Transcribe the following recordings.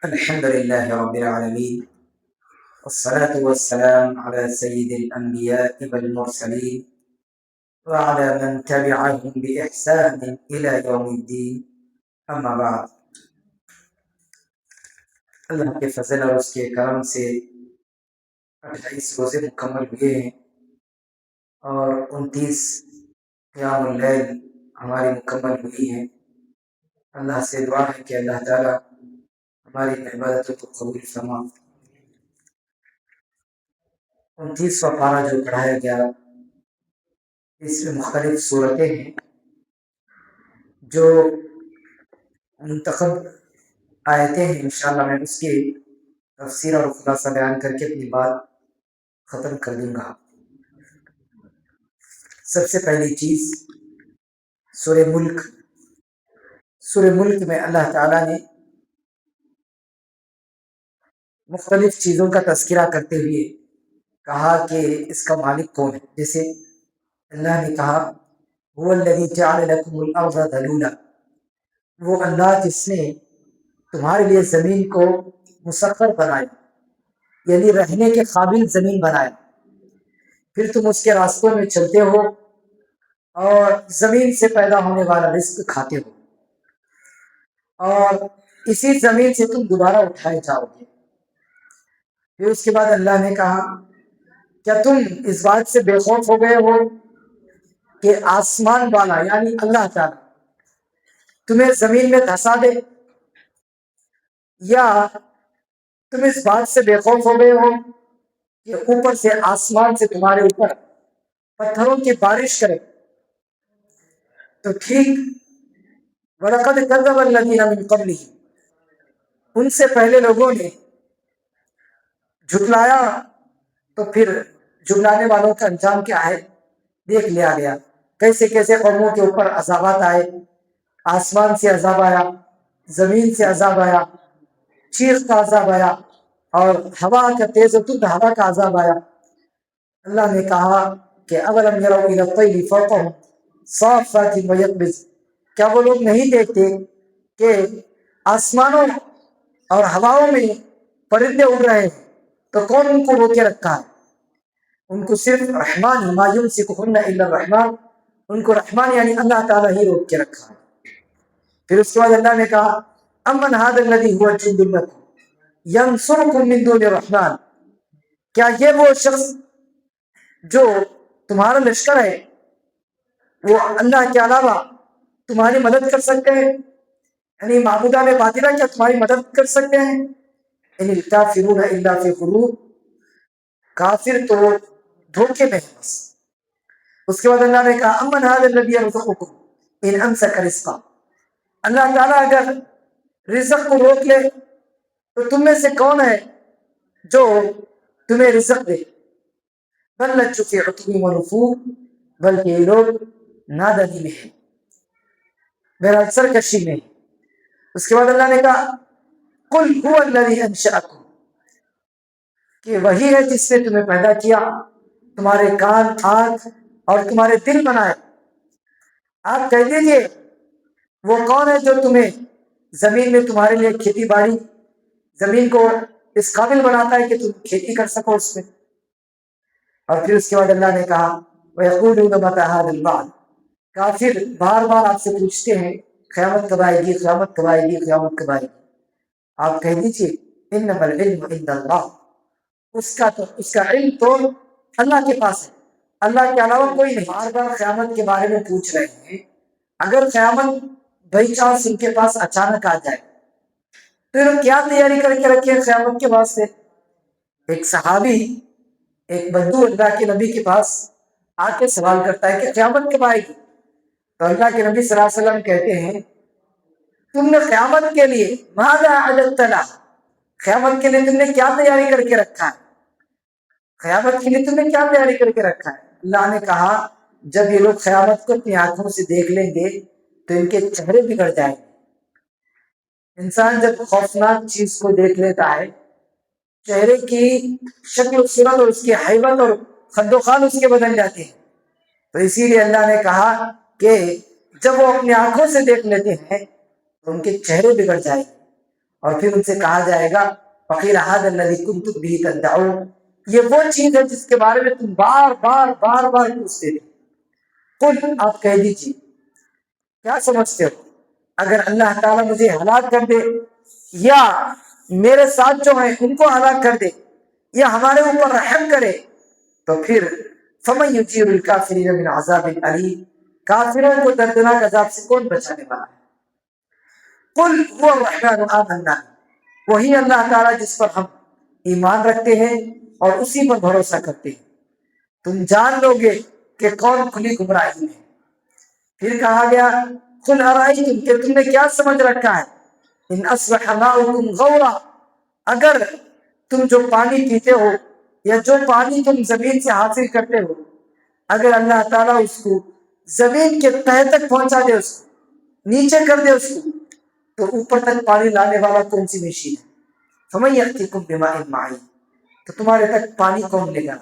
الحمد لله رب العالمين، والصلاة والسلام على سيد الأنبياء والمرسلين وعلى من تبعهم بإحسان إلى يوم الدين. أما بعد. اللہ کے فضل اور اس کے کرم سے 28 روزے مکمل ہوئے ہیں اور 29 قیام اللیل ہماری مکمل ہوئی ہیں۔ اللہ سے دعا ہے کہ اللہ تعالیٰ ہماری عبادتوں کو قبول فرما۔ 29واں پارہ جو پڑھایا گیا اس میں مختلف صورتیں ہیں جو منتخب آیتیں ہیں۔ انشاءاللہ میں اس کی تفسیر اور خلاصہ بیان کر کے اپنی بات ختم کر دوں گا۔ سب سے پہلی چیز سورہ ملک۔ سورہ ملک میں اللہ تعالیٰ نے مختلف چیزوں کا تذکرہ کرتے ہوئے کہا کہ اس کا مالک کون ہے۔ جیسے اللہ نے کہا هو الذی جعل لکم الارض ذلولا، وہ اللہ جس نے تمہارے لیے زمین کو مسخر بنایا، یعنی رہنے کے قابل زمین بنایا، پھر تم اس کے راستوں میں چلتے ہو اور زمین سے پیدا ہونے والا رزق کھاتے ہو، اور اسی زمین سے تم دوبارہ اٹھائے جاؤ گے۔ پھر اس کے بعد اللہ نے کہا کیا تم اس بات سے بے خوف ہو گئے ہو کہ آسمان والا یعنی اللہ تعالیٰ تمہیں زمین میں دھسا دے، یا تم اس بات سے بے خوف ہو گئے ہو کہ اوپر سے آسمان سے تمہارے اوپر پتھروں کی بارش کرے؟ تو ٹھیک وَلَقَدْ كَذَّبَ الَّذِينَ مِن قَبْلِهِمْ، ان سے پہلے لوگوں نے جھٹلایا، تو پھر جھٹلانے والوں کا انجام کیا ہے دیکھ لیا گیا۔ کیسے کیسے قوموں کے اوپر عذابات آئے، آسمان سے عذاب آیا، زمین سے عذاب آیا، چیخ کا عذاب آیا، اور ہوا کا تیز و تند ہوا کا عذاب آیا۔ اللہ نے کہا کہ اولم یروا الی الطیر فوقہم صافات ویقبض، کیا وہ لوگ نہیں دیکھتے کہ آسمانوں اور ہواؤں میں پرندے اڑ رہے ہیں، تو کون ان کو روکے رکھا ہے؟ ان کو صرف رحمان ما یمسکہن الا الرحمن، ان کو رحمان یعنی اللہ تعالیٰ ہی روک کے رکھا ہے۔ پھر اس کے بعد اللہ نے کہا امن ھذا الذی ھو جند لکم ینصرکم من دون الرحمن، کیا یہ وہ شخص جو تمہارا لشکر ہے وہ اللہ کے علاوہ تمہاری مدد کر سکتے ہیں؟ یعنی معبودان باطلہ کیا تمہاری مدد کر سکتے ہیں؟ ان الکافرون الا فی غرور، کافر تو دھوکے میں ہے بس۔ اس کے بعد اللہ نے کہا امن ھذا الذی یرزقکم ان امسک رزقا، اللہ تعالیٰ اگر رزق کو روک لے تو تم میں سے کون ہے جو تمہیں رزق دے؟ بل لجوا فی عتو ونفور، بلکہ یہ لوگ نادانی میں ہیں، بہرحال سرکشی میں ہیں۔ اس کے بعد اللہ نے کہا قل هو الذی انشأکم، کہ وہی ہے جس نے تمہیں پیدا کیا، تمہارے کان، آنکھ اور تمہارے دل بنائے۔ آپ کہہ دیجئے وہ کون ہے جو تمہیں زمین میں تمہارے لیے کھیتی باڑی، زمین کو اس قابل بناتا ہے کہ تم کھیتی کر سکو اس میں۔ اور پھر اس کے بعد اللہ نے کہا وَيَقُولُونَ مَتَىٰ هَٰذَا الْوَعْدُ، کافر بار بار آپ سے پوچھتے ہیں قیامت کب آئے گی، قیامت کب آئے گی، قیامت کب آئے گی۔ آپ کہہ دیجئے اِنَّمَا الْعِلْمُ عِندَ اللَّهِ، اس کا علم تو اللہ کے پاس ہے، اللہ کے علاوہ کوئی نہیں۔ بار بار قیامت کے بارے میں پوچھ رہے ہیں، اگر قیامت بائی چانس ان کے پاس اچانک آ جائے تو انہوں کیا تیاری کر کے رکھے قیامت کے واسطے؟ ایک صحابی ایک بدو اللہ کے نبی کے پاس آ کے سوال کرتا ہے کہ قیامت کب آئے گی؟ تو اللہ کے نبی صلی اللہ علیہ وسلم کہتے ہیں تم نے قیامت کے لیے ماذا اعددت لها، قیامت کے لیے تم نے کیا تیاری کر کے رکھا ہے؟ قیامت کے لیے تم نے کیا تیاری کر کے رکھا ہے؟ اللہ نے کہا جب یہ لوگ قیامت کو اپنی آنکھوں سے دیکھ لیں گے تو ان کے چہرے بگڑ جائیں گے۔ انسان جب خوفناک چیز کو دیکھ لیتا ہے، چہرے کی شکل و صورت اور اس کی ہیبت اور خد و خال اس کے بدل جاتے ہیں۔ تو اسی لیے اللہ نے کہا کہ جب وہ اپنی آنکھوں سے دیکھ لیتے ہیں تو ان کے چہرے بگڑ جائیں گے، اور پھر ان سے کہا جائے گا فقیل هذا الذي كنتم به تدعون، یہ وہ چیز ہے جس کے بارے میں تم بار بار پوچھتے تھے۔ قل، آپ کہہ دیجیے کیا سمجھتے ہو، اگر اللہ تعالیٰ مجھے ہلاک کر دے یا میرے ساتھ جو ہیں ان کو ہلاک کر دے یا ہمارے اوپر رحم کرے تو پھر فمن یجیر الکافرین من عذاب علیم، کافروں کو دردناک عذاب سے کون بچانے والا ہے؟ قل هو الرحمن آمنا، وہی اللہ تعالیٰ جس پر ہم ایمان رکھتے ہیں اور اسی پر بھروسہ کرتے ہیں، تم جان لو گے کہ کون کھلی گمراہی ہے۔ پھر کہا گیا قل ارائیتم، کہ تم نے کیا سمجھ رکھا ہے، ان اصبح ماؤکم غورا، اگر تم جو پانی پیتے ہو یا جو پانی تم زمین سے حاصل کرتے ہو، اگر اللہ تعالیٰ اس کو زمین کے تہہ تک پہنچا دے، اس کو نیچے کر دے اس کو، تو اوپر تک پانی لانے والا کون سی مشین ہے؟ فمن یأتیکم بماء معین، تو تمہارے تک پانی کون لے گا؟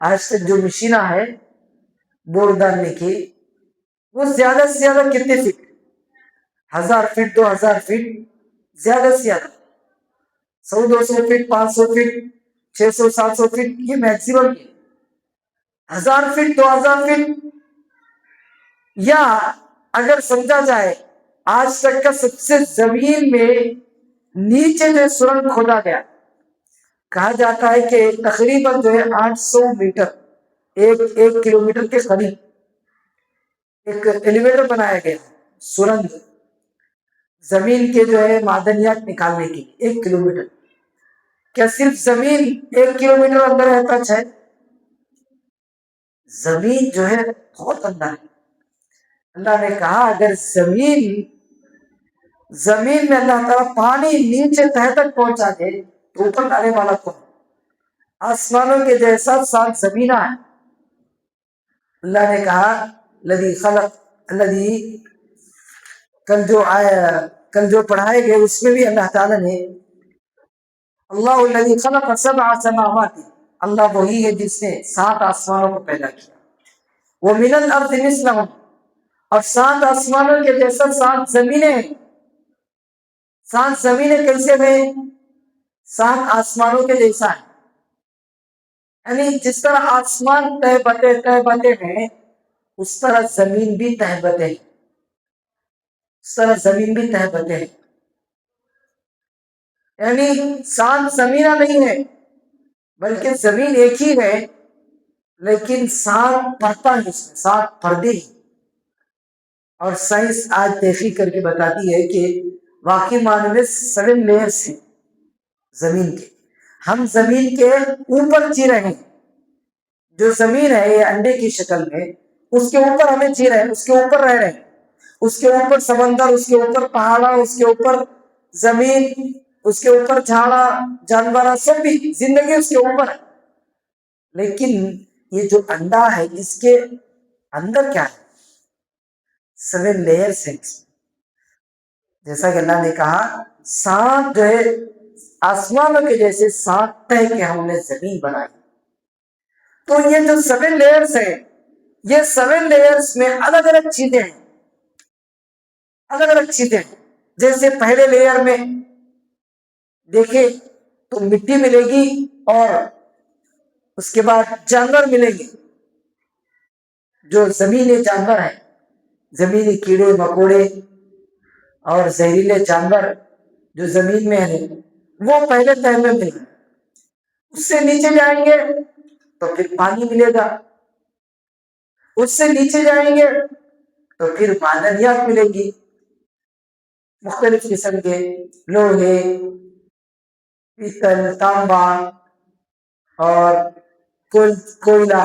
آج تک جو مشینہ ہے بور ڈالنے کی، وہ زیادہ سے زیادہ کتنے فٹ، 1000 فٹ، 2000 فٹ، زیادہ سے زیادہ 100 200 فٹ، 500 فٹ، 600 700 فٹ، یہ میکسیمم ہے۔ 1000 فٹ، 2000 فٹ، یا اگر سمجھا جائے آج تک کا سب سے زمین میں نیچے جو سرنگ کھودا گیا، کہا جاتا ہے کہ تقریباً جو ہے 800 میٹر، ایک کلومیٹر کے قریب ایک ایلیویٹر بنایا گیا، سرنگ زمین کے جو ہے معدنیات نکالنے کی، 1 کلومیٹر۔ کیا صرف زمین 1 کلومیٹر اندر ہے ٹچ ہے؟ زمین جو ہے بہت اندر ہے۔ اللہ نے کہا اگر زمین میں اللہ تعالیٰ پانی نیچے تہ تک پہنچا دے تو اوپر لانے والا کون؟ آسمانوں کے جیسا 7 زمینہ ہے۔ اللہ نے کہا الذی کل جو پڑھائے گئے اس میں بھی اللہ تعالیٰ نے اللہ الذی خلق 7 سماوات، اللہ وہی ہے جس نے 7 آسمانوں کو پیدا کیا، ومن الارض مثلہم، اور 7 آسمانوں کے جیسا 7 زمینیں ہیں۔ 7 زمینیں کیسے ہیں؟ 7 آسمانوں کے جیسا ہے، یعنی جس طرح آسمان تہ بتے ہیں اس طرح زمین بھی تہ بتے ہیں، اس طرح زمین بھی تہ بتے ہیں، یعنی 7 زمینہ نہیں ہے بلکہ زمین ایک ہی ہے لیکن 7 پرتیں ہیں، اس میں 7 پردے ہیں۔ اور سائنس آج تحقیق کر کے بتاتی ہے کہ واقعی معنی میں 7 لیئرز ہیں زمین کے۔ ہم زمین کے اوپر جی رہے ہیں، جو زمین ہے یہ انڈے کی شکل میں، اس کے اوپر ہمیں جی رہے ہیں، اس کے اوپر رہ رہے ہیں، اس کے اوپر سمندر، اس کے اوپر پہاڑا، اس کے اوپر زمین، اس کے اوپر جھاڑا جانورہ، سب بھی زندگی اس کے اوپر ہے۔ لیکن یہ جو انڈا ہے اس کے اندر کیا ہے؟ 7 لیئرز ہیں۔ جیسا کہ اللہ نے کہا 7 جو ہے آسمانوں کے جیسے 7 تہ کے ہم نے زمین بنائی۔ تو یہ جو 7 لیئرز ہیں، یہ 7 لیئرز میں الگ الگ چیزیں ہیں، الگ الگ چیزیں ہیں۔ جیسے پہلے لیئر میں دیکھیں تو مٹی ملے گی اور اس کے بعد جانور ملیں گے، جو زمینی جانور ہیں، زمینی کیڑے مکوڑے اور زہریلے جانور جو زمین میں ہیں وہ پہلے تہ میں ملیں گے۔ اس سے نیچے جائیں گے تو پھر پانی ملے گا، اس سے نیچے جائیں گے تو پھر معدنیات ملیں گی، مختلف قسم کے لوہے، پیتل، تانبا اور کوئلہ،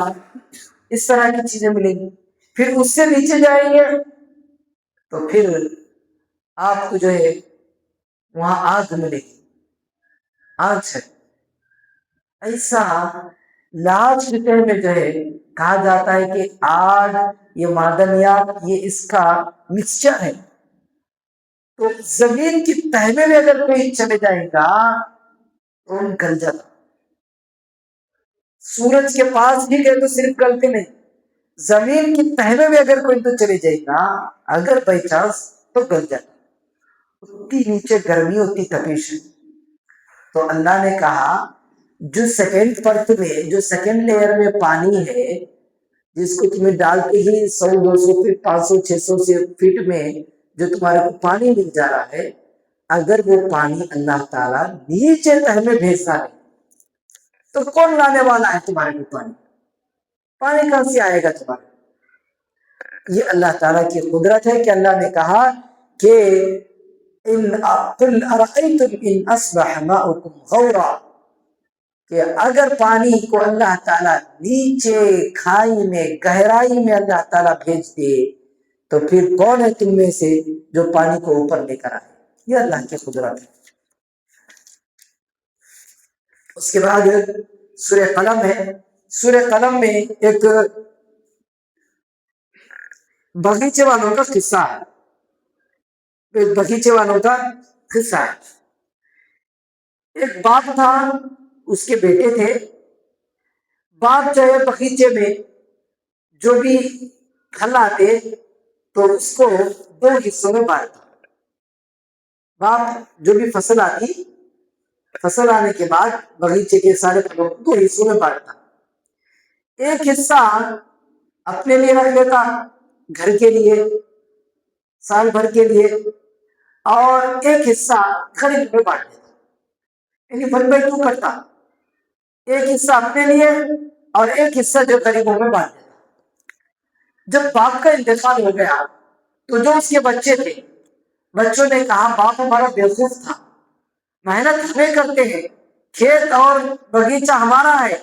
اس طرح کی چیزیں ملیں گی۔ پھر اس سے نیچے جائیں گے تو پھر آپ کو جو ہے وہاں آگ ملے گی، آگ ہے۔ ایسا لارج ڈیٹیل میں جو ہے کہا جاتا ہے کہ آگ، یہ معدنیات، یہ اس کا مکسچر ہے۔ تو زمین کی تہ میں بھی اگر کوئی چلے جائے گا تو گل جاتا، سورج کے پاس بھی گئے تو صرف گلتے نہیں، زمین کی تہ میں بھی اگر کوئی تو چلے جائے گا اگر بائی چانس تو گل جاتا۔ اتنی نیچے گرمی اتنی تپش ہے. تو اللہ نے کہا جو سیکنڈ پرت میں جو سیکنڈ لیئر میں پانی ہے جس کو تمہیں ڈالتے ہی 100 200 فٹ 500 600 فٹ میں جو تمہارے کو پانی مل جا رہا ہے، اگر وہ پانی اللہ تعالیٰ نیچے تہ میں بھیجتا ہے تو کون لانے والا ہے تمہارے کو پانی؟ پانی کہاں سے آئے گا تمہارے؟ یہ اللہ تعالیٰ کی قدرت ہے کہ اللہ نے کہا کہ قل ارأيتم ان اصبح ماؤكم غورا، کہ اگر پانی کو اللہ تعالیٰ نیچے کھائی میں گہرائی میں اللہ تعالیٰ بھیج دے تو پھر کون ہے تم میں سے جو پانی کو اوپر لے کر آئے؟ یہ اللہ کی قدرت ہے. اس کے بعد سورہ قلم ہے. سورہ قلم میں ایک باغیچے والوں کا قصہ ہے. ایک باغیچے والوں کا قصہ ہے. ایک باپ تھا، اس کے بیٹے تھے. باپ جو ہے باغیچے میں جو بھی پھل آتے تو اس کو 2 حصوں میں بانٹتا. باپ جو بھی فصل آتی، فصل آنے کے بعد باغیچے کے سارے پھلوں کو 2 حصوں میں بانٹتا. ایک حصہ اپنے لیے رکھ لیتا گھر کے لیے سال بھر کے لیے، اور ایک حصہ غریب میں بانٹ دیتا. یعنی 1/2 کرتا، ایک حصہ اپنے لیے اور ایک حصہ جو غریبوں میں بانٹ دیتا. جب باپ کا انتقال ہو گیا تو جو اس کے بچے تھے، بچوں نے کہا باپ ہمارا بیوقوف تھا، محنت ہمیں کرتے ہیں، کھیت اور باغیچہ ہمارا ہے،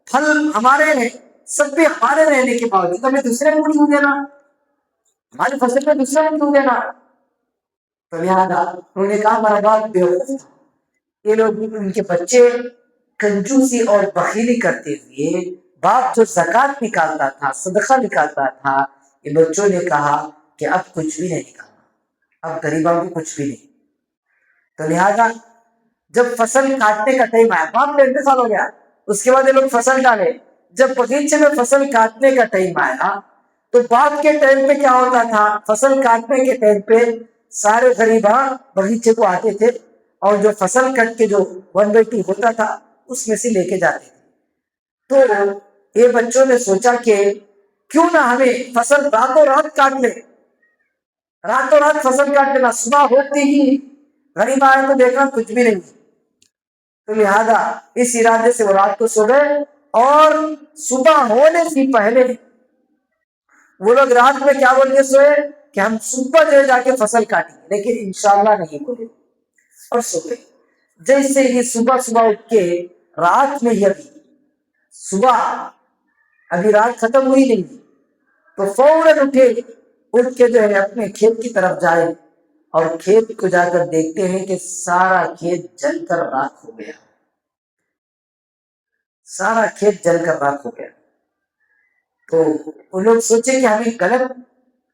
پھل ہمارے ہیں، سب بھی ہمارے رہنے کے باوجود ہمیں دوسرے کو کیوں دینا، ہماری فصل میں دوسرے کو کیوں دینا؟ تو لہٰذا انہوں نے کہا ہمارا باپ بیوقوف تھا. یہ لوگ ان کے بچے کنجوسی اور بخیلی کرتے ہوئے باپ جو زکوٰۃ نکالتا تھا، صدقہ نکالتا تھا، یہ بچوں نے کہا کہ اب کچھ بھی نہیں نکالنا، اب غریبوں کو کچھ بھی نہیں. تو لہٰذا جب فصل کاٹنے کا ٹائم آیا، باپ کا انتقال ہو گیا، اس کے بعد یہ لوگ فصل ڈالے. جب باغیچے میں فصل کاٹنے کا ٹائم آیا تو باپ کے ٹائم پہ کیا ہوتا تھا، فصل کاٹنے کے ٹائم پہ سارے غریباں باغیچے کو آتے تھے اور جو فصل کٹ کے جو 1/2 ہوتا تھا اس میں سے لے کے جاتے تھے. تو یہ بچوں نے سوچا کہ کیوں نہ ہمیں فصل راتوں رات کاٹ لے، راتوں رات فصل کاٹ لینا، صبح ہوتی ہی غریب آئے تو دیکھا کچھ بھی نہیں. تو لہٰذا اس ارادے سے وہ رات کو سو گئے اور صبح ہونے سے پہلے وہ لوگ رات میں کیا بول کے سوئے کہ ہم صبح جو جا کے فصل کاٹیں گے، لیکن انشاءاللہ نہیں بولے اور سو گئے. جیسے ہی صبح اٹھ کے رات میں ہی صبح ابھی رات ختم ہوئی نہیں تو فوراً اٹھ کے جو ہے اپنے کھیت کی طرف جائے اور کھیت کو جا کر دیکھتے ہیں کہ سارا کھیت جل کر راکھ ہو گیا، سارا کھیت جل کر راکھ ہو گیا. تو وہ لوگ سوچے کہ ہمیں غلط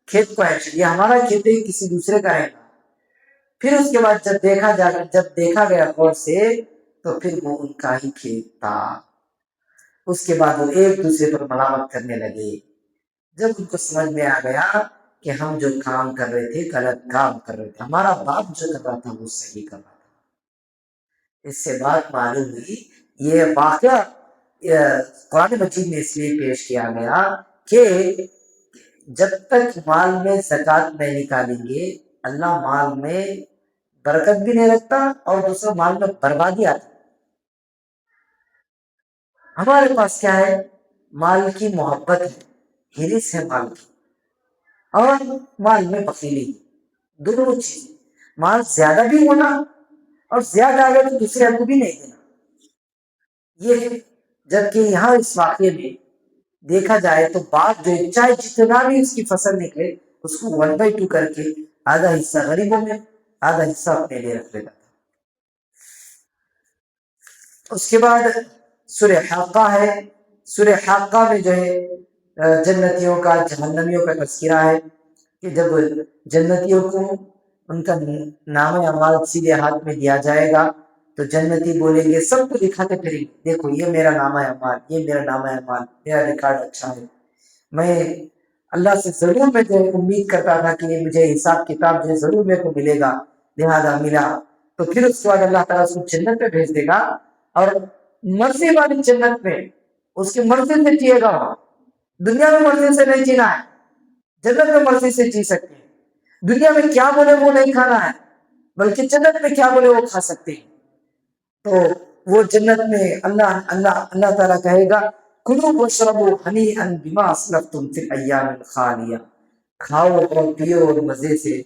کھیت کو ہے، یہ ہمارا کھیت ہے کسی دوسرے کا ہے. پھر اس کے بعد جب دیکھا گیا غور سے تو پھر وہ ان کا ہی کھیت تھا. اس کے بعد وہ ایک دوسرے پر ملامت کرنے لگے. جب ان کو سمجھ میں آ گیا کہ ہم جو کام کر رہے تھے غلط کام کر رہے تھے، ہمارا باپ جو کر رہا تھا وہ صحیح کر رہا تھا. اس سے بات معلوم ہوئی. یہ واقعہ قرآن مجید میں اس لیے پیش کیا گیا کہ جب تک مال میں زکوٰۃ نہیں نکالیں گے اللہ مال میں برکت بھی نہیں رکھتا اور دوسرا مال میں بربادی آتی. ہمارے پاس کیا ہے؟ مال کی محبت ہے، ہرس ہے مال کی، اور مال میں بخیلی، دونوں چیزیں. مال زیادہ بھی ہونا اور زیادہ آ گیا تو دوسرے کو بھی نہیں دینا، یہ ہے. جبکہ یہاں اس واقعے میں دیکھا جائے تو باپ جو چاہے جتنا بھی اس کی فصل نکلے اس کو 1/2 کر کے آدھا حصہ غریبوں میں آدھا حصہ اپنے لیے رکھ لیتا تھا. اس کے بعد سورہ حاقہ ہے. سورہ حاقہ میں جو ہے جنتیوں کا جہنمیوں کا تذکرہ ہے کہ جب جنتیوں کو ان کا نام اعمال سیدھے ہاتھ میں دیا جائے گا تو جنتی بولیں گے، سب کو دکھاتے پھریں گے، دیکھو یہ میرا نام اعمال، یہ میرا نام اعمال، میرا ریکارڈ اچھا ہے. میں اللہ سے ضرور میں جو امید کرتا تھا کہ یہ مجھے حساب کتاب جو ضرور میرے کو ملے گا، لہذا ملا تو پھر اس کے بعد اللہ تعالیٰ اس کو جنت پہ بھیج دے گا اور مرضی والی جنت میں اس کی مرضی سے جیے گا وہاں. دنیا میں مرضی سے نہیں جینا ہے, جنت میں مرضی سے جی سکتے ہیں. دنیا میں کیا بولے وہ نہیں کھانا ہے, بلکہ جنت میں کیا بولے وہ کھا سکتے ہیں. تو وہ جنت میں اللہ تعالیٰ کہے گا کلوا واشربوا ہنیئا بما اسلفتم فی الایام الخالیہ, کھاؤ اور پیو اور مزے سے,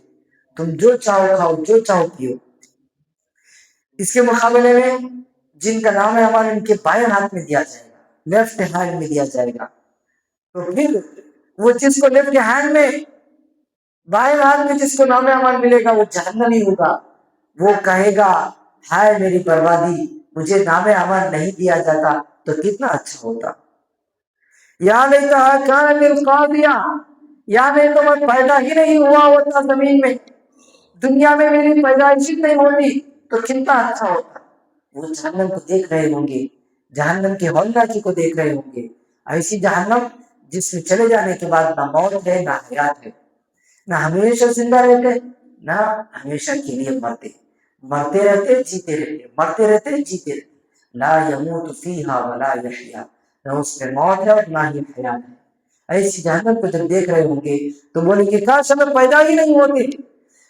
تم جو چاہو کھاؤ جو چاہو پیو. اس کے مقابلے میں جن کا نام ہے ہمارے ان کے بائیں ہاتھ میں دیا جائے گا, لیفٹ ہینڈ میں دیا جائے گا. تو پھر وہ جس کو لیفٹ ہینڈ میں بائیں ہاتھ میں جس کو نام امان ملے گا وہ جہنمی ہوگا. وہ کہے گا ہائے میری بربادی, مجھے نام امان نہیں دیا جاتا تو کتنا اچھا ہوتا. یا لیتہا کانت القاضیہ, یا نہیں تو میں پیدا ہی نہیں ہوا ہوتا زمین میں, دنیا میں میری پیدائش نہیں ہوتی تو کتنا اچھا ہوتا. وہ جہنم کو دیکھ رہے ہوں گے, جہنم کے ہولناکی کو دیکھ رہے ہوں گے, ایسی جہنم جس میں چلے جانے کے بعد نہ موت ہے نہ حیات ہے, نہ ہمیشہ زندہ رہتے نہ ہمیشہ کے لیے مرتے, مرتے رہتے جیتے رہتے, مرتے رہتے جیتے رہتے. لا یموت فیہا ولا یحیا, نہ اس میں موت ہے اور نہ ہی حیات ہے. ایسی جہنم کو جب دیکھ رہے ہوں گے تو بولیں گے کاش ہمیں پیدا ہی نہیں ہوتے,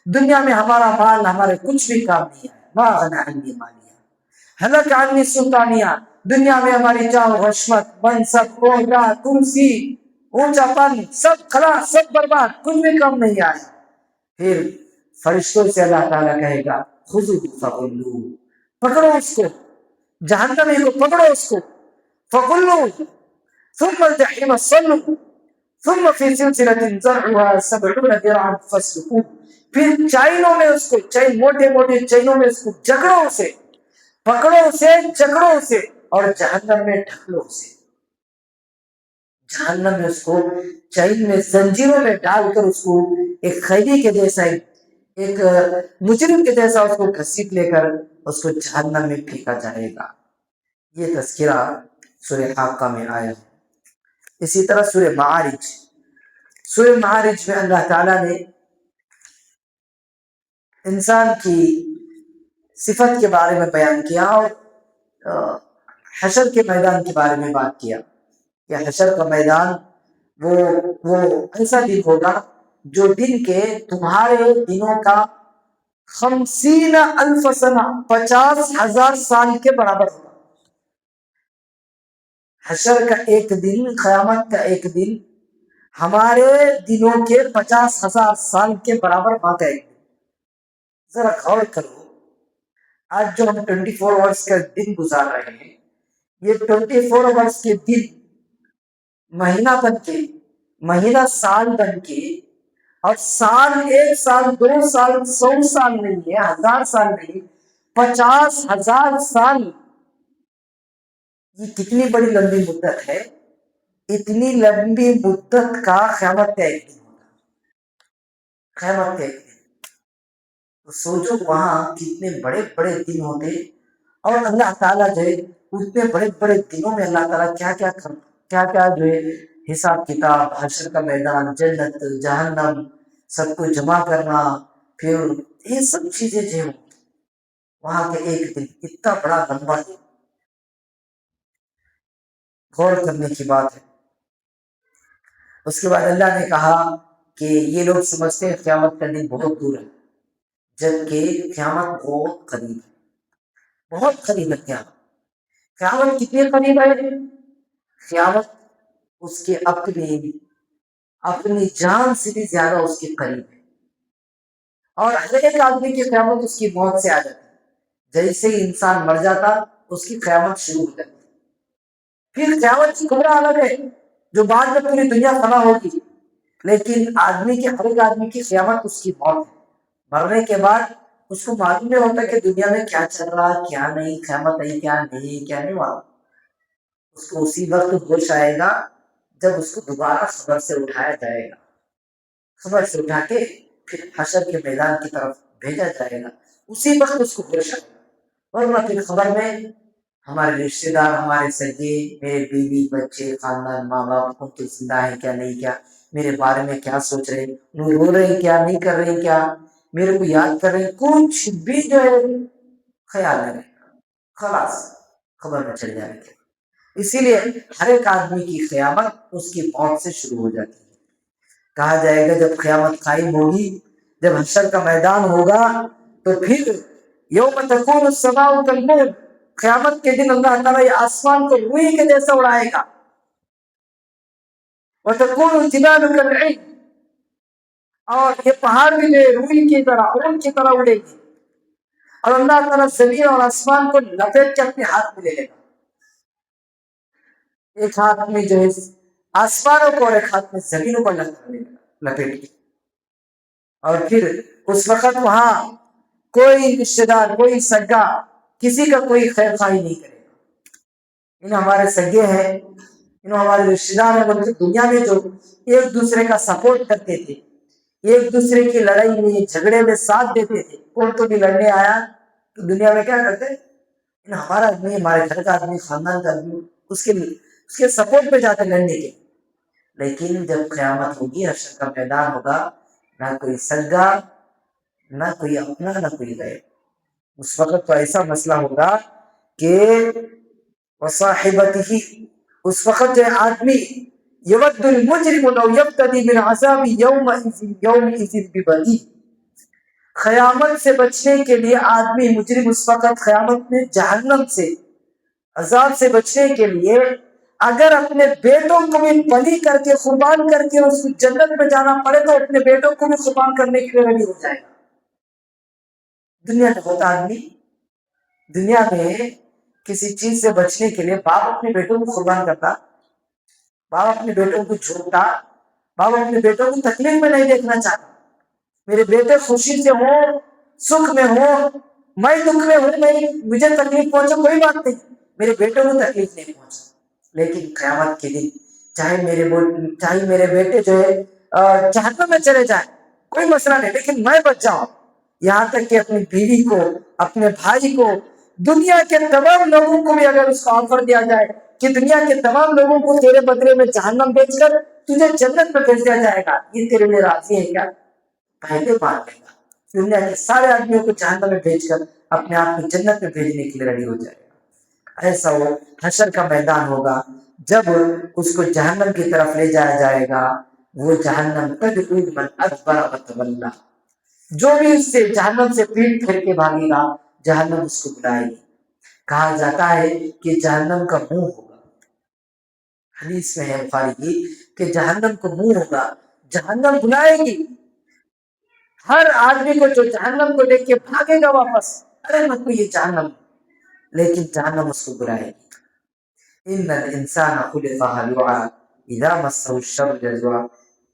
دنیا میں ہمارا مال ہمارے کچھ بھی کام نہیں آیا. ما غنی عنی مالیہ ہلک عنی سلطانیہ, دنیا میں ہماری چاہو حشمت منصب عہدہ کرسی اونچا پن سب خلاص سب برباد, کچھ بھی کم نہیں آیا. پھر فرشتوں سے اللہ تعالیٰ کہے گا خذوہ فغلوہ, پکڑو اس کو, جہنمی کو پکڑو اس کو, فغلوہ ثم الجحیم صلوہ ثم فی سلسلۃ ذرعها 70 ذراعا فاسلکوہ, پھر چینوں میں اس کو, چین موٹے موٹے چینوں میں اس کو جکڑو اسے, پکڑو اسے جکڑو اسے اور جہنم میں ڈھکلو اسے. جہنم میں اس کو چین میں زنجیروں میں ڈال کر اس کو ایک قیدی کے جیسا ایک مجرم کے جیسا اس کو گھسیٹ لے کر اس کو جہنم میں پھینکا جائے گا. یہ تذکرہ سورہ حاقہ میں آیا ہے. اسی طرح سورہ معارج میں اللہ تعالیٰ نے انسان کی صفت کے بارے میں بیان کیا اور حشر کے میدان کے بارے میں بات کیا کہ حشر کا میدان وہ ایسا دن ہوگا جو دن کے تمہارے دنوں کا 50,000 سنہ 50,000 سال کے برابر ہوگا. حشر کا ایک دن, قیامت کا ایک دن ہمارے دنوں کے 50,000 سال کے برابر واقع ہے. ذرا غور کرو, آج جو ہم 24 آورس کا دن گزار رہے ہیں, یہ 24 آورس کے دن مہینہ بن کے, مہینہ سال بن کے, اور سال 1 سال 2 سال 100 سال نہیں ہے, 1000 سال نہیں, 50,000 سال. یہ کتنی بڑی لمبی مدت ہے. اتنی لمبی مدت کا قیامت کا ایک دن ہوگا, قیامت کا ایک دن. تو سوچو وہاں کتنے بڑے بڑے دن ہوتے, اور اللہ تعالیٰ جو ہے اتنے بڑے بڑے دنوں میں اللہ تعالیٰ کیا کیا جو ہے حساب کتاب, حشر کا میدان, جنت جہنم سب کو جمع کرنا, پھر یہ سب چیزیں جو وہاں کے ایک دن اتنا بڑا لمبا دن, غور کرنے کی بات ہے. اس کے بعد اللہ نے کہا کہ یہ لوگ سمجھتے ہیں قیامت کا دن بہت دور ہے, جبکہ قیامت بہت قریب ہے, بہت قریب ہے قیامت. قیامت کتنے قریب ہے؟ قیامت اس کے اپنی جان سے بھی زیادہ اس کے قریب ہے. اور ہر ایک آدمی کی قیامت اس کی موت سے آ جاتی ہے. جیسے ہی انسان مر جاتا اس کی قیامت شروع ہو جاتی. پھر قیامت کی خبر الگ ہے جو بعد میں پوری دنیا فنا ہوگی, لیکن ہر ایک آدمی کی قیامت اس کی موت ہے. مرنے کے بعد اس کو معلوم نہیں ہوتا کہ دنیا میں کیا چل رہا کیا نہیں, قیامت ہے کیا نہیں معلوم. اس کو اسی وقت ہوش آئے گا جب اس کو دوبارہ خبر سے اٹھایا جائے گا, خبر سے اٹھا کے پھر حشر کے میدان کی طرف بھیجا جائے گا, اسی وقت اس کو ہوش آئے گا. ورنہ پھر خبر میں ہمارے رشتے دار, ہمارے سگے, میرے بیوی بچے خاندان ماں باپ ان کے زندہ ہے کیا نہیں کیا, میرے بارے میں کیا سوچ رہے, رو رہے کیا نہیں کر رہے کیا, میرے کو یاد کر رہے ہیں، کچھ بھی جو ہے خیال نہیں رہے، خلاص خبر میں چل جائے گی۔ اسی لیے ہر ایک آدمی کی قیامت اس کی موت سے شروع ہو جاتی ہے۔ کہا جائے گا جب قیامت قائم ہوگی، جب حشر کا میدان ہوگا، تو پھر یوم تکون السماء کالمہل، قیامت کے دن اللہ تعالیٰ یہ آسمان کو روئی کے جیسا اڑائے گا، وتکون الجبال کالعہن، اور یہ پہاڑ بھی جو ہے روئی کی طرح، اون کی طرح اڑے گی، اور اللہ تعالیٰ زمین اور آسمان کو لپیٹ کے اپنے ہاتھ میں لے لے گا، ایک ہاتھ میں جو ہے آسمانوں کو اور ایک ہاتھ میں زمینوں کو لپیٹ کے، اور پھر اس وقت وہاں کوئی رشتے دار، کوئی سگا کسی کا کوئی خیر خواہی نہیں کرے گا۔ ان ہمارے سگے ہیں، ان ہمارے رشتے دار ہیں، بلکہ دنیا میں جو ایک دوسرے کا سپورٹ کرتے تھے، ایک دوسرے کی لڑائی میں جھگڑے میں ساتھ دیتے تھے، کون تو بھی لڑنے آیا تو دنیا میں کیا کرتے، ان ہمارا آدمی، ہمارے گھر کا آدمی، خاندان کا آدمی، اس کے سپورٹ پہ جاتے لڑنے کے۔ لیکن جب قیامت ہوگی، حشر کا میدان ہوگا، نہ کوئی سگا، نہ کوئی اپنا، نہ کوئی غیر۔ اس وقت تو ایسا مسئلہ ہوگا کہ وصاحبتہ، اس وقت جو آدمی یود المجرم لو یفتدی من عذاب یومئذ ببنیہ، قیامت سے بچنے کے لیے آدمی مجرم اس وقت قیامت میں جہنم سے، عذاب سے بچنے کے لیے اگر اپنے بیٹوں کو بھی بلی کر کے، قربان کر کے اس کو جنت میں جانا پڑے تو اپنے بیٹوں کو بھی قربان کرنے کے لیے ریڈی ہو جائے گا۔ دنیا میں ہوتا آدمی، دنیا میں کسی چیز سے بچنے کے لیے باپ اپنے بیٹوں کو قربان کرتا، باپ اپنے بیٹوں کو چھوڑتا، باپ اپنے بیٹوں کو تکلیف میں نہیں دیکھنا چاہتا، میرے بیٹے خوشی سے ہو، سکھ میں ہو، میں دکھ میں ہوں، مجھے تکلیف پہنچے کوئی بات نہیں، میرے بیٹوں کو تکلیف نہیں پہنچا۔ لیکن قیامت کے دن چاہے میرے بیٹے جو ہے جہنم میں چلے جائیں، کوئی مسئلہ نہیں، لیکن میں بچ جاؤں، یہاں تک کہ اپنی بیوی کو، اپنے بھائی کو، دنیا کے تمام لوگوں کو بھی اگر اس کا آفر دیا جائے کہ دنیا کے تمام لوگوں کو تیرے بدلے میں جہنم بیچ کر تجھے جنت میں بھیج دیا جائے گا، یہ تیرے لیے راضی ہے کیا؟ پہلے مان لے گا، دنیا کے سارے آدمیوں کو جہنم میں بھیج کر اپنے آپ کو جنت میں بھیجنے کے لیے ریڈی ہو جائے گا۔ ایسا وہ حشر کا میدان ہوگا، جب اس کو جہنم کی طرف لے جایا جائے گا، وہ جہنم تدعو من ادبر وتولی، جو بھی اس سے جہنم سے پیٹ پھیر کے بھاگے گا، جہنم اس کو بلائے گی۔ کہا جاتا ہے کہ جہنم کا منہ ہوگا، حدیث میں ہے بخاری کی کہ جہنم کو منہ ہوگا، جہنم بلائے گی ہر آدمی کو جو جہنم کو دیکھ کے بھاگے گا واپس، ارے مت یہ جہنم، لیکن جہنم اس کو بلائے گی۔ ان الانسان خلق ہلوعا اذا مسہ الشر جزوعا،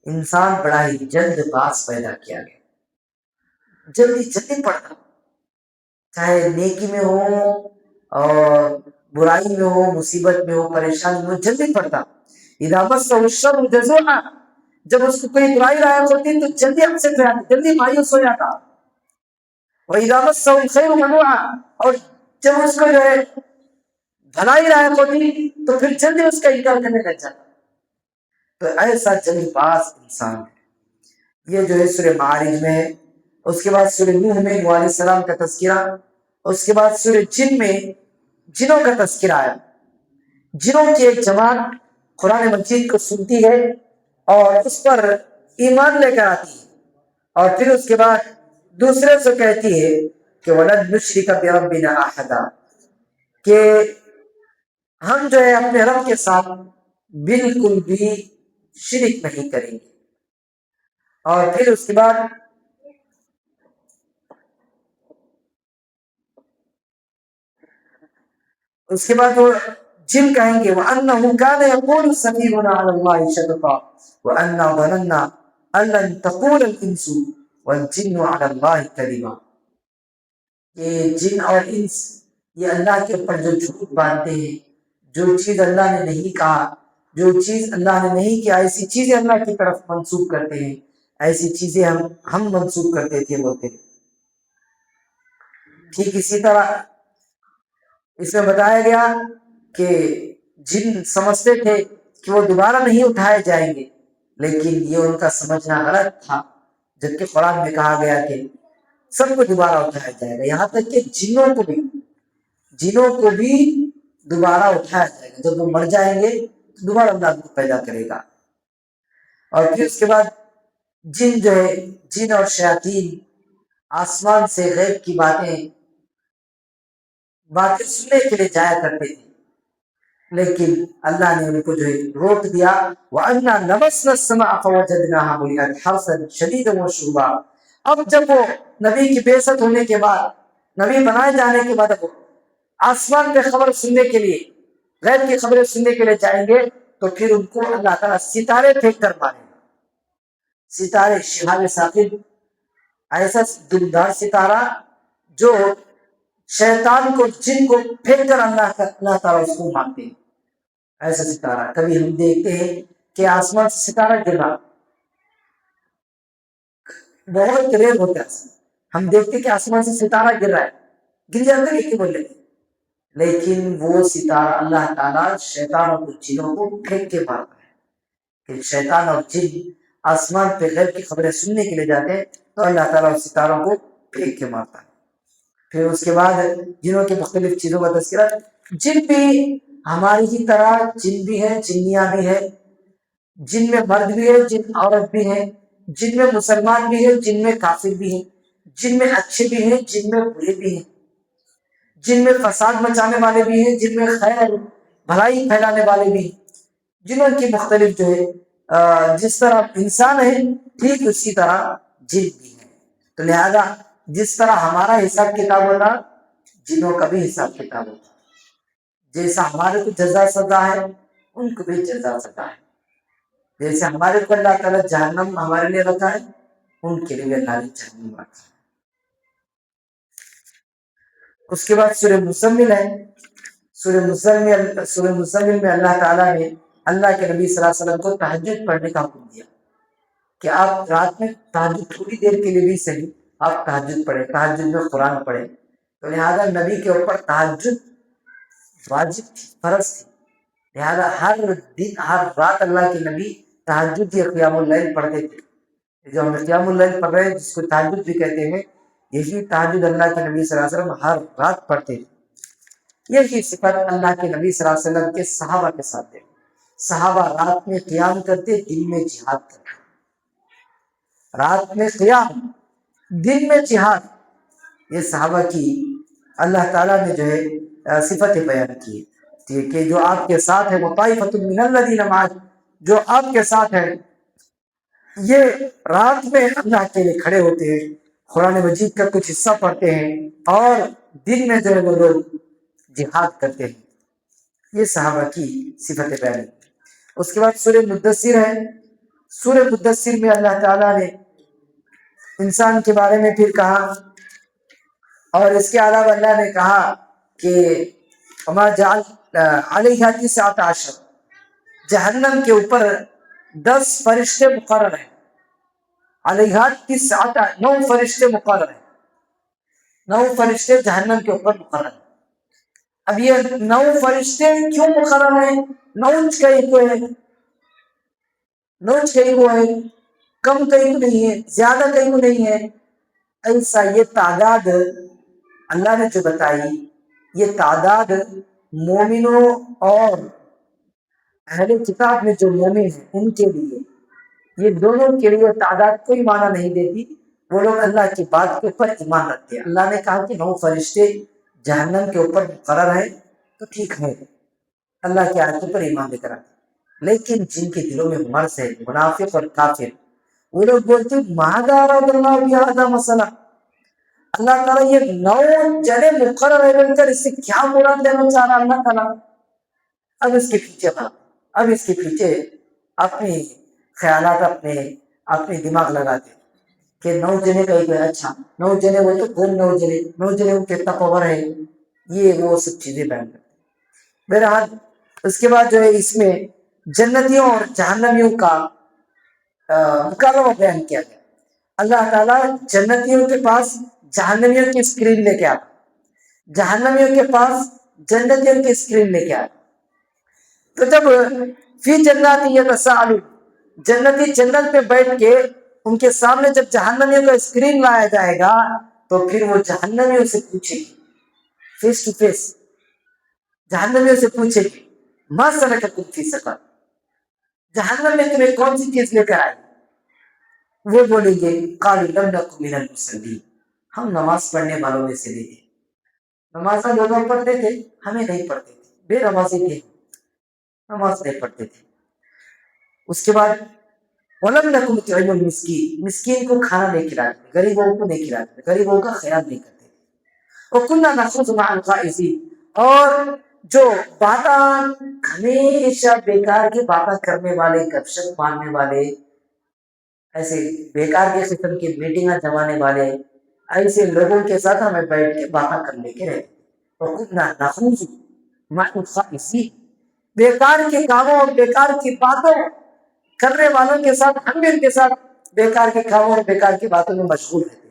انسان بڑا ہی جلد باز پیدا کیا گیا، جلدی پڑتا، چاہے نیکی میں ہو اور برائی میں ہو، مصیبت میں ہو، پریشانی میں ہو، جلدی پڑتا۔ اذا مسہ الشر جزوعا، جب اس کو کوئی برائی لاحق ہوتی تو جلدی اپسیٹ ہو جاتا، جلدی مایوس ہو جاتا۔ وَإِذَا مَسَّهُ الْخَيْرُ مَنُوعًا، اور جب اس کو جو ہے بھلائی لاحق ہوتی تو پھر جلدی اس کا انکار کرنے لگ جاتا۔ تو ایسا جلد باز انسان ہے۔ یہ جو ہے سورہ معارج میں ہے، اس کے بعد سورہ نوح میں نوح علیہ السلام کا تذکرہ، اس کے بعد سورہ جن میں جنوں کا تذکرہ آیا، جنوں کی ایک جماعت قرآن مجید کو سنتی ہے اور اس پر ایمان لے کر آتی ہے، اور پھر اس کے بعد دوسرے سے کہتی ہے کہ وَلَن نُشْرِكَ بِرَبِّنَا أَحَدًا، کہ ہم جو ہے اپنے رب کے ساتھ بالکل بھی شرک نہیں کریں گے۔ اور پھر اس کے بعد وہ جن کہیں گے وَأَنَّهُ كَانَ يَقُولُ سَفِيهُنَا عَلَى اللَّهِ شَطَطًا وَأَنَّا ظَنَنَّا أَن لَّن تَقُولَ الْإِنسُ وَالْجِنُّ عَلَى اللَّهِ كَذِبًا، کہ جن اور انس یہ اللہ کے اوپر جو جھوٹ باندھتے ہیں، جو چیز اللہ نے نہیں کہا، جو چیز اللہ نے نہیں کیا، ایسی چیزیں اللہ کی طرف منسوب کرتے ہیں، ایسی چیزیں ہم منسوب کرتے تھے بولتے ہیں۔ ٹھیک اسی طرح اس میں بتایا گیا کہ جن سمجھتے تھے کہ وہ دوبارہ نہیں اٹھائے جائیں گے، لیکن یہ ان کا سمجھنا غلط تھا، جبکہ قرآن میں کہا گیا کہ سب کو دوبارہ اٹھایا جائے گا، یہاں تک کہ جنوں کو بھی دوبارہ اٹھایا جائے گا. جب وہ مر جائیں گے تو دوبارہ اللہ ان کو پیدا کرے گا. اور پھر اس کے بعد جن جو ہے، جن اور شیاطین آسمان سے غیب کی باتیں سننے کے لیے جایا کرتے تھے، لیکن اللہ نے ان کو جو ہے روک دیا. وَأَنَّا لَمَسْنَا السَّمَاءَ فَوَجَدْنَاهَا مُلِئَتْ حَرْثًا شَدِيدًا وَشُهُبًا. اب جب وہ نبی کی بعثت ہونے کے بعد، نبی بنائے جانے کے بعد، اب آسمان پہ خبر سننے کے لیے، غیب کی خبریں سننے کے لیے جائیں گے تو پھر ان کو اللہ تعالیٰ ستارے پھینک کر مارے گا. ستارے شہاب ثاقب، ایسا دمدار ستارہ جو شیطان کو، جن کو پھینک کر اللہ تعالیٰ اس کو مارتے ہیں. ایسا ستارہ کبھی ہم دیکھتے ہیں کہ آسمان سے ستارہ گر رہا، بہت ریئر ہوتا ہے. ہم دیکھتے ہیں کہ آسمان سے ستارہ گر رہا ہے، گر جاتا ہے کہ بولے، لیکن وہ ستارہ اللہ تعالیٰ شیطان اور جنوں کو پھینک کے مارتا ہے. کہ شیطان اور جن آسمان پہ غیب کی خبریں سننے کے لیے جاتے ہیں تو اللہ تعالیٰ اس ستاروں کو پھینک کے مارتا ہے. پھر اس کے بعد جنوں کی مختلف چیزوں کا تذکرہ. جن بھی ہماری ہی طرح جن بھی ہیں، جنیاں بھی ہیں، جن میں مرد بھی ہے، جن عورت بھی ہیں، جن میں مسلمان بھی ہیں، جن میں کافر بھی ہیں، جن میں اچھے بھی ہیں، جن میں برے بھی ہیں، جن میں فساد مچانے والے بھی ہیں، جن میں خیر بھلائی پھیلانے والے بھی ہیں. جنوں کی مختلف جو ہے جس طرح انسان ہے ٹھیک اسی طرح جن بھی ہیں. تو لہذا جس طرح ہمارا حساب کتاب ہوتا، جنوں کا بھی حساب کتاب ہوتا. جیسا ہمارے کو جزا سزا ہے ان کو بھی جزا سزا ہے. جیسے ہمارے کو اللہ تعالیٰ جہنم ہمارے لیے رکھا ہے، ان کے لیے اللہ نے جہنم رکھا ہے. اس کے بعد سورہ مزمل ہے. سورہ مزمل میں اللہ تعالیٰ نے اللہ کے نبی صلی اللہ علیہ وسلم کو تہجد پڑھنے کا حکم دیا کہ آپ رات میں تہجد تھوڑی دیر کے لیے بھی صحیح آپ تہجد پڑھیں، تہجد میں قرآن پڑھیں. تو لہٰذا نبی کے اوپر تہجد واجب تھی، فرض تھی. لہٰذا ہر دن ہر رات اللہ کے نبی تہجد یا قیام اللیل پڑھتے تھے. جو ہم قیام اللیل پڑھ رہے ہیں جس کو تہجد بھی کہتے ہیں، یہی تہجد اللہ کے نبی صلی اللہ علیہ وسلم ہر رات پڑھتے تھے. یہی صفت اللہ کے نبی صلی اللہ علیہ وسلم کے صحابہ کے ساتھ ہے. صحابہ رات میں قیام کرتے، دن میں جہاد کرتے. رات میں قیام، دن میں جہاد، یہ صحابہ کی اللہ تعالیٰ نے جو ہے صفتیں بیان کی کہ جو آپ کے ساتھ ہے وہ طائفۃ من الذین معک، جو آپ کے ساتھ ہے یہ رات میں اللہ کے لیے کھڑے ہوتے ہیں، قرآن مجید کا کچھ حصہ پڑھتے ہیں، اور دن میں جو ہے وہ لوگ جہاد کرتے ہیں. یہ صحابہ کی صفت بیان. اس کے بعد سورہ مدثر ہے. سورہ مدثر میں اللہ تعالیٰ نے انسان کے بارے میں پھر کہا، اور اس کے علاوہ اللہ نے کہا کہ وما جعل علیہا 19، جہنم کے اوپر 10 فرشتے مقرر ہیں. علیہا 9 فرشتے مقرر ہیں، 9 فرشتے جہنم کے اوپر مقرر ہیں. اب یہ 9 فرشتے کیوں مقرر ہیں؟ نوچ کہیں کو ہے، نوچ کہیں کو ہے، کم کہیں کو نہیں ہے، زیادہ کہیں کو نہیں ہے. ایسا یہ تعداد اللہ نے جو بتائی، یہ تعداد مومنوں اور اہل کتاب میں جو مومن ہیں ان کے لیے، یہ دونوں کے لیے تعداد کوئی معنی نہیں دیتی. وہ لوگ اللہ کی بات کے اوپر ایمان رکھتے ہیں. اللہ نے کہا کہ 9 فرشتے جہنم کے اوپر مقرر ہیں تو ٹھیک ہے، اللہ کی آیتوں پر ایمان لے کر آتے. لیکن جن کے دلوں میں مرض ہے، منافق اور کافر، وہ لوگ بولتے ہیں ماذا اراد اللہ بہذا مسئلہ، اللہ تعالیٰ یہ 9 جنے مقرر ہے بول کر اس سے کیا مراد لینا چاہ رہا اللہ تعالیٰ. اب اس کے پیچھے اب اس کے پیچھے اپنی خیالات، اپنے دماغ لگاتے کہ 9 جنے کا ایک ہے. اچھا 9 جنے وہ تو کون 9 جنے، 9 جنے وہ کتنا پاور ہے، یہ وہ سب چیزیں بیان کرتے. بہرحال اس کے بعد جو ہے اس میں جنتیوں اور جہنمیوں کا مکالمہ بیان کیا گیا. اللہ تعالیٰ جنتیوں کے پاس جہنمیوں کی اسکرین لے کے آتا، جہنمیوں کے پاس جنتیوں کی اسکرین لے کے آتا. تو جب فی جنات یتساءلون، جنتی جنت پہ بیٹھ کے ان کے سامنے جب جہنمیوں کا اسکرین لایا جائے گا تو پھر وہ جہنمیوں سے پوچھے گی فیس ٹو فیس، جہنمیوں سے پوچھے گی ما سلککم فی سقر، جہنم میں تمہیں کون سی چیز لے کر آئی؟ وہ بولیں گے قالوا لم نکن من المصلین، ہم نماز پڑھنے والوں میں سے نہیں تھے، نماز لوگوں پڑھتے تھے، ہمیں نہیں پڑھتے تھے، بے نمازی تھے، نماز نہیں پڑھتے تھے۔ اس کے بعد وَلَمْ نَكُنْ نُطْعِمُ الْمِسْكِينَ، مسکین کو کھانا نہیں کھلاتے، غریبوں کو نہیں کھلاتے، غریبوں کا خیال نہیں کرتے۔ وَكُنَّا نَخُوضُ مَعَ الْخَائِضِينَ، اور جو باتاں ہمیشہ بیکار کی باتیں کرنے والے، گپ شپ مارنے والے، ایسے بیکار کے قسم کی میٹنگاں جمانے والے، ایسے لوگوں کے ساتھ ہمیں بیٹھ کے باتیں کرنے کے رہتے۔ وَكُنَّا نَخُوضُ مَعَ الْخَائِضِينَ، بیکار کے کاموں اور بیکار کی باتوں کرنے والوں کے ساتھ ہم بھی ان کے ساتھ بیکار کے کاموں اور بیکار کی باتوں میں مشغول رہتے تھے۔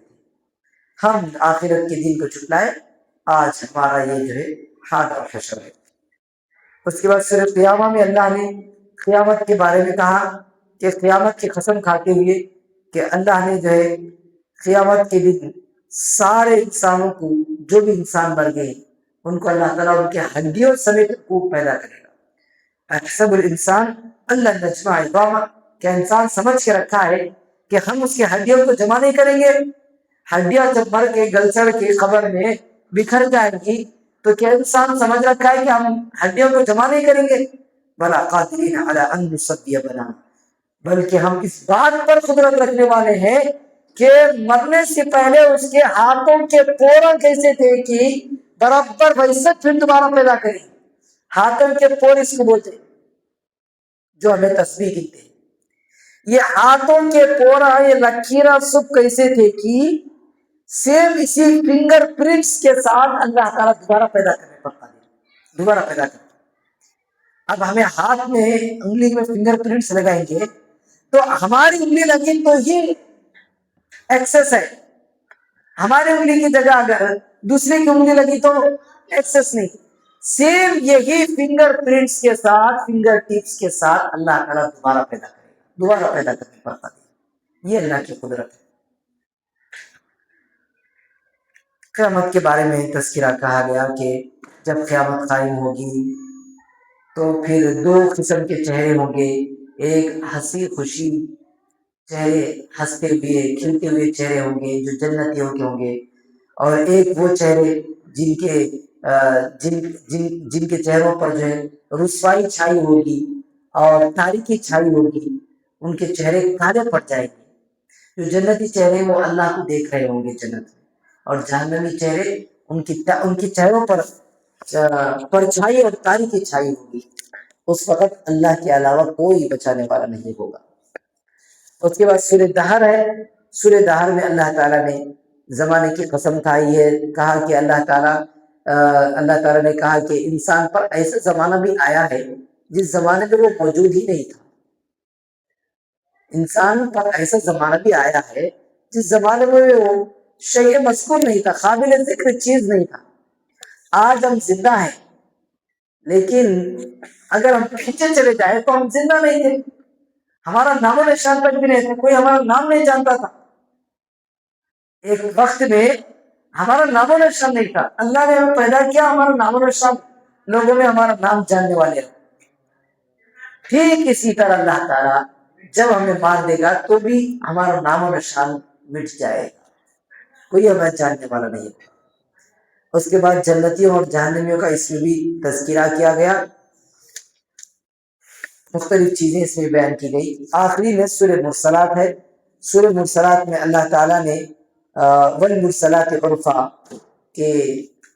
ہم آخرت کے دن کو چھٹلائے، آج ہمارا یہ جو ہے حال اور حشر ہے۔ اس کے بعد سورہ قیامہ میں اللہ نے قیامت کے بارے میں کہا کہ قیامت کی قسم کھاتے ہوئے کہ اللہ نے جو ہے قیامت کے دن سارے انسانوں کو، جو بھی انسان مر گئے ان کو اللہ تعالیٰ ان کے ہڈیوں سمیت خوب پیدا کرے گا۔ احسب الانسان اللہ نجمع عظامہ، کیا انسان سمجھ کے رکھا ہے کہ ہم اس کی ہڈیوں کو جمع نہیں کریں گے؟ ہڈیاں جب مر کے گلسڑ کے قبر میں بکھر جائیں گی تو کیا انسان سمجھ رکھا ہے کہ ہم ہڈیوں کو جمع نہیں کریں گے؟ بلا قادرین علی ان نسوی بنانا، بلکہ ہم اس بات پر قدرت رکھنے والے ہیں کہ مرنے سے پہلے اس کے ہاتھوں کے پور کیسے تھے کہ برابر ویسے پھر دوبارہ پیدا کریں۔ ہاتھوں کے پور اس کو بولتے جو ہمیں تسبیح کہتے ہیں۔ یہ ہاتھوں کے پورا، یہ لکیرہ سب کیسے تھے کہ سیم اسی فنگر پرنٹس کے ساتھ اللہ تعالیٰ دوبارہ پیدا کرنے پڑتا ہے، دوبارہ پیدا کرتا۔ اب ہمیں ہاتھ میں انگلی میں فنگر پرنٹس لگائیں گے تو ہماری انگلی لگی تو ہی ایکسس ہے، ہماری انگلی کی جگہ اگر دوسرے کی انگلی لگی تو ایکسس نہیں۔ سیم یہی فنگر پرنٹس کے ساتھ، فنگر ٹپس کے ساتھ اللہ تعالیٰ دوبارہ پیدا کرے گا، دوبارہ پیدا کرنے پڑتا ہے۔ یہ اللہ کی قدرت ہے۔ قیامت کے بارے میں تذکرہ کہا گیا کہ جب قیامت قائم ہوگی تو پھر دو قسم کے چہرے ہوں گے، ایک ہنسی خوشی چہرے، ہنستے ہوئے کھلتے ہوئے چہرے ہوں گے جو جنتیوں کے ہوں گے، اور ایک وہ چہرے جن کے جن کے چہروں پر جو ہے رسوائی چھائی ہوگی اور تاریکی چھائی ہوگی، ان کے چہرے کالے پڑ جائیں گے۔ جو جنتی چہرے وہ اللہ کو دیکھ رہے ہوں گے جنت میں، اور جہنمی چہرے ان کی چہروں پر پرچھائی اور تاریکی چھائی ہوگی۔ اس وقت اللہ کے علاوہ کوئی بچانے والا نہیں ہوگا۔ اس کے بعد سورہ دہر ہے۔ سورہ دہر میں اللہ تعالیٰ نے زمانے کی قسم کھائی ہے، کہا کہ اللہ تعالیٰ نے کہا کہ انسان پر ایسا زمانہ بھی آیا ہے جس زمانے میں وہ موجود ہی نہیں تھا۔ انسان پر ایسا زمانہ بھی آیا ہے جس زمانے میں وہ شیء مذکور نہیں تھا، قابل ذکر چیز نہیں تھا۔ آج ہم زندہ ہیں، لیکن اگر ہم پیچھے چلے جائیں تو ہم زندہ نہیں تھے، ہمارا نام و نشان تک بھی نہیں تھا، کوئی ہمارا نام نہیں جانتا تھا۔ ایک وقت میں ہمارا نام و نشان نہیں تھا، اللہ نے ہمیں پیدا کیا، ہمارا نام و نشان لوگوں میں ہمارا نام جاننے والے ہیں۔ ٹھیک اسی طرح اللہ تعالیٰ جب ہمیں مار دے گا تو بھی ہمارا نام و نشان مٹ جائے گا، کوئی ہمیں جاننے والا نہیں ہوگا۔ اس کے بعد جنتیوں اور جہنمیوں کا اس میں بھی تذکرہ کیا گیا، مختلف چیزیں اس میں بیان کی گئی۔ آخری میں سورہ مرسلات ہے۔ سورہ مرسلات میں اللہ تعالیٰ نے والمرسلات عرفا کہ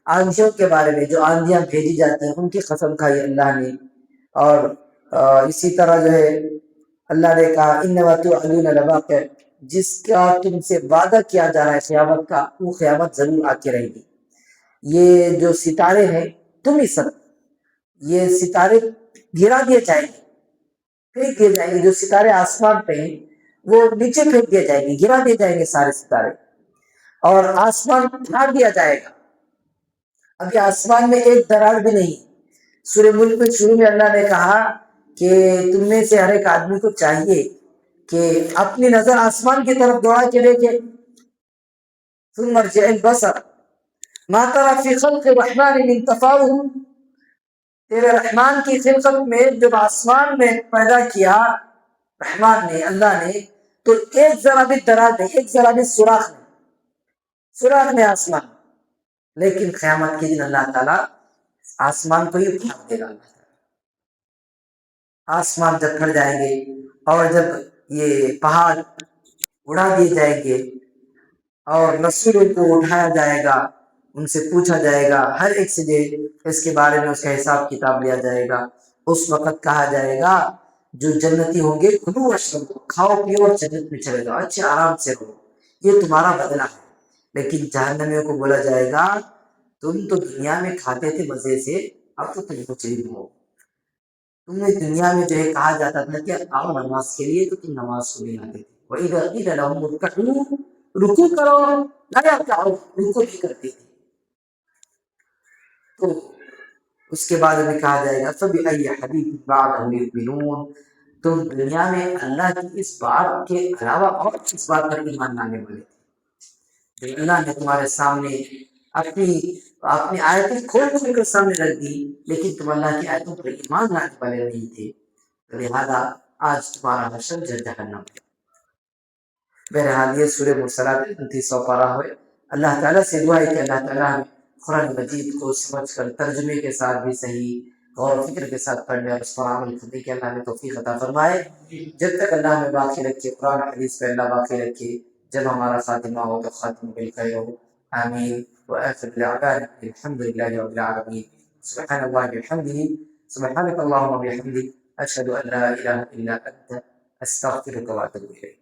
آندھیوں کے بارے میں، جو آندھیاں بھیجی جاتی ہیں ان کی قسم کھائی اللہ نے، اور اسی طرح جو ہے اللہ نے کہا انما توعدون لواقع، جس کا تم سے وعدہ کیا جا رہا ہے قیامت کا، وہ قیامت ضرور آ کے رہے گی۔ یہ جو ستارے ہیں تم ہی سب، یہ ستارے گرا دیے جائیں گے، پھینک دیے جائیں گے، جو ستارے آسمان پہ ہیں وہ نیچے پھینک دیے جائیں گے، گرا دیے جائیں گے سارے ستارے، اور آسمان پھاڑ دیا جائے گا۔ ابھی آسمان میں ایک دراڑ بھی نہیں۔ سورہ ملک میں شروع میں اللہ نے کہا کہ تم میں سے ہر ایک آدمی کو چاہیے کہ اپنی نظر آسمان کی طرف دوڑا کے دیکھے، ثم ارجع البصر ما ترى في خلق الرحمن من تفاوت. تیرے رحمان کی خلقت میں جب آسمان میں پیدا کیا رحمان نے اللہ نے تو ایک ذرا بھی دراز نہیں، ایک ذرا بھی سوراخ نہیں آسمان. لیکن قیامت کے دن اللہ تعالیٰ آسمان کو ہی پھاڑ دے گا. آسمان جب پھٹ جائیں گے اور جب یہ پہاڑ اڑا دیے جائیں گے اور رسولوں کو اٹھایا جائے گا، ان سے پوچھا جائے گا، ہر ایک سے اس کے بارے میں اس کا حساب کتاب لیا جائے گا. اس وقت کہا جائے گا جو جنتی ہوں گے کلو واشربو، کھاؤ پیو اور جنت میں چلے جاؤ، اچھے آرام سے رہو، یہ تمہارا بدلہ ہے. لیکن جہنمیوں کو بولا جائے گا تم تو دنیا میں کھاتے تھے مزے سے، اب تو تم کچھ نہیں ہو. تمہیں دنیا میں جو ہے کہا جاتا تھا کہ آؤ نماز کے لیے تو تم نماز کو نہیں آتے تھے. وَإِذَا قِيلَ لَهُمُ ارْكَعُوا، رکوع کرو، نہ یرکعوا، رکوع بھی کرتے تھے. تو اس کے بعد میں کہا جائے گا فَبِأَيِّ حَدِيثٍ بَعْدَهُ يُؤْمِنُونَ، تم دنیا میں اللہ کی اس بات کے علاوہ اور کس بات پر ایمان لانے والے تھے. اللہ نے تمہارے سامنے اپنی آیتیں کھول کر سامنے رکھ دی، لیکن تم اللہ کی آیتوں پر ایمان لانے والے نہیں تھے، لہذا آج تمہارا حشر جہنم. بہرحال یہ سورہ مرسلات 29 پارہ ہوئے. اللہ تعالیٰ سے دعا ہے کہ اللہ تعالیٰ ہمیں قرآن مجید کو سمجھ کر ترجمے کے ساتھ بھی صحیح غور و فکر کے ساتھ پڑھنے اور اس پر عمل کرنے کی اللہ نے توفیق عطا فرمائے. جب تک اللہ ہمیں باقی رکھے، قرآن حدیث پہ اللہ باقی رکھے، جب ہمارا خاتمہ ہو تو خاتمہ بالخیر ہو. آمین. وآخر دعوانا الحمد لله رب العالمين. سبحان الله وبحمده، سبحانك اللهم وبحمدك، أشهد أن لا إله إلا أنت، أستغفرك وأتوب إليك.